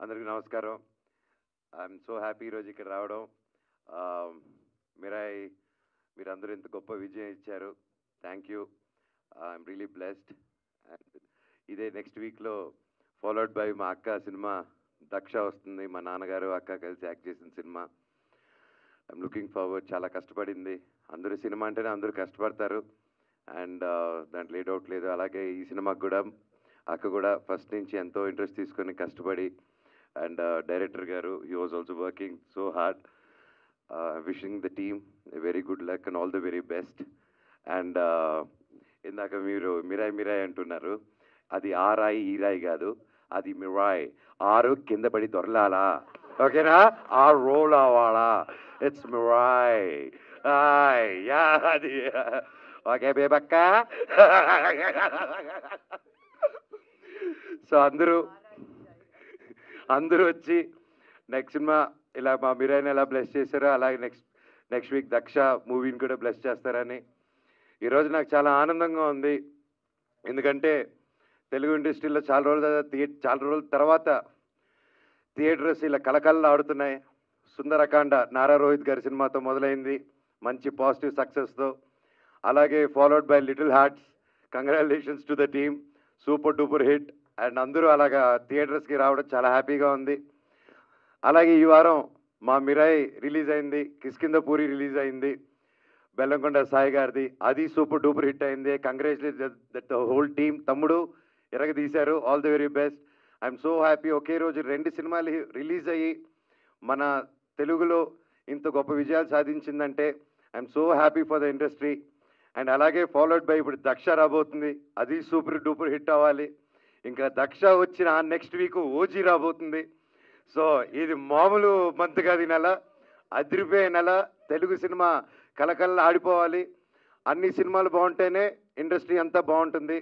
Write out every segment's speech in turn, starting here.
అందరికీ నమస్కారం. I'm so happy ఈరోజు ఇక్కడ రావడం. మిరాయ్ మీరందరూ ఇంత గొప్ప విజయం ఇచ్చారు. Thank you. I'm really blessed. And ఇదే నెక్స్ట్ వీక్లో ఫాలోడ్ బై మా అక్క సినిమా దక్ష వస్తుంది. మా నాన్నగారు అక్క కలిసి యాక్ట్ చేసిన సినిమా. I'm looking forward. చాలా కష్టపడింది. అందరూ సినిమా అంటేనే అందరూ కష్టపడతారు అండ్ దాంట్లో ఏ డౌట్ లేదు. అలాగే ఈ సినిమాకి కూడా అక్క కూడా ఫస్ట్ నుంచి ఎంతో ఇంట్రెస్ట్ తీసుకొని కష్టపడి అండ్ డైరెక్టర్ గారు he was also working so hard. Wishing the team very good luck and all the very best. And ఇందాక మీరు మిరాయ్ అంటున్నారు. అది ఆ రాయి ఈ రాయి కాదు, అది మిరాయ్. ఆరు కింద పడి దొరలాలా, ఓకేనా? ఆ రోల్ అవ్వాలా. It's Mirai. యా అది ఓకే బేబక్క. సో అందరూ వచ్చి నెక్స్ట్ సినిమా ఇలా మా మిరాయిని ఎలా బ్లెస్ చేశారో అలాగే నెక్స్ట్ వీక్ దక్ష మూవీని కూడా బ్లెస్ చేస్తారని ఈరోజు నాకు చాలా ఆనందంగా ఉంది. ఎందుకంటే తెలుగు ఇండస్ట్రీలో చాలా రోజుల తర్వాత థియేటర్స్ ఇలా కలకల్లా ఆడుతున్నాయి. సుందరకాండ నారా రోహిత్ గారి సినిమాతో మొదలైంది మంచి పాజిటివ్ సక్సెస్తో. అలాగే followed by little hearts. Congratulations to the team. Super duper hit. And అందరూ అలాగా థియేటర్స్కి రావడం చాలా హ్యాపీగా ఉంది. అలాగే ఈ వారం మా మిరాయ్ రిలీజ్ అయింది. కిష్కింధపూరి రిలీజ్ అయింది బెల్లంకొండ సాయి గారిది. అది సూపర్ డూపర్ హిట్ అయింది. Congratulate that whole team. తమ్ముడు ఎరగదీశారు. All the very best. I'm so happy. ఒకే రోజు 2 సినిమాలు రిలీజ్ అయ్యి మన తెలుగులో ఇంత గొప్ప విజయాలు సాధించిందంటే I'm so happy for the industry. And అలాగే ఫాలోడ్ బై ఇప్పుడు దక్ష రాబోతుంది. అది సూపర్ డూపర్ హిట్ అవ్వాలి. ఇంకా దక్ష వచ్చిన నెక్స్ట్ వీక్ ఓజీ రాబోతుంది. సో ఇది మామూలు మంత్ కాదు. ఈ నెల అదిరిపోయే నెల. తెలుగు సినిమా కలకల్లా ఆడిపోవాలి. అన్ని సినిమాలు బాగుంటేనే ఇండస్ట్రీ అంతా బాగుంటుంది.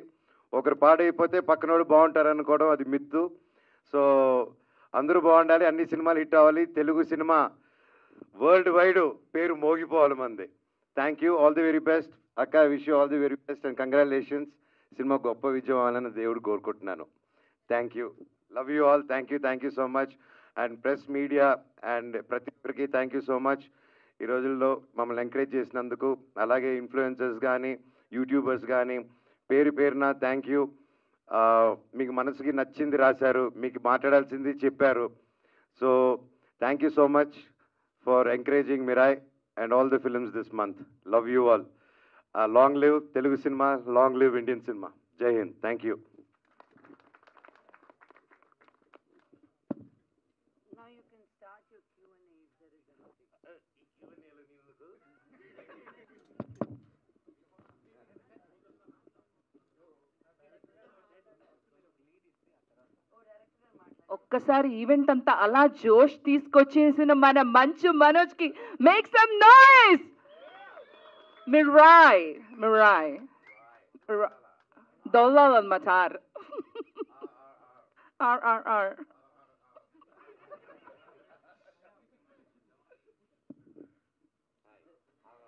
ఒకరు పాడైపోతే పక్కనోడు బాగుంటారు అనుకోవడం అది మిత్తు. సో అందరూ బాగుండాలి, అన్ని సినిమాలు హిట్ అవ్వాలి, తెలుగు సినిమా వరల్డ్ వైడ్ పేరు మోగిపోవాలి మంది. Thank you. All the very best అక్క. Wish you all the very best and congratulations. Cinema గొప్ప విజయం అవ్వాలని దేవుడు కోరుకుంటున్నాను. Thank you. Love you all. Thank you so much. And press media and ప్రతి ఒక్కరికి థ్యాంక్ యూ సో మచ్. ఈ రోజుల్లో మమ్మల్ని ఎంకరేజ్ చేసినందుకు. అలాగే ఇన్ఫ్లుయెన్సర్స్ కానీ యూట్యూబర్స్ కానీ పేరున థ్యాంక్ యూ. మీకు మనసుకి నచ్చింది రాశారు, మీకు మాట్లాడాల్సింది చెప్పారు. So thank you so much for encouraging Mirai and all the films this month. Love you all. Long live Telugu cinema, long live Indian cinema. Jai Hind. Thank you. ఒక్కసారి ఈవెంట్ అంతా అలా జోష్ తీసుకొచ్చేసిన మన మంచు మనోజ్ కి మేక్ సమ్ నాయిస్. మిరాయ్ దొల్లాలన్నమాట. ఆర్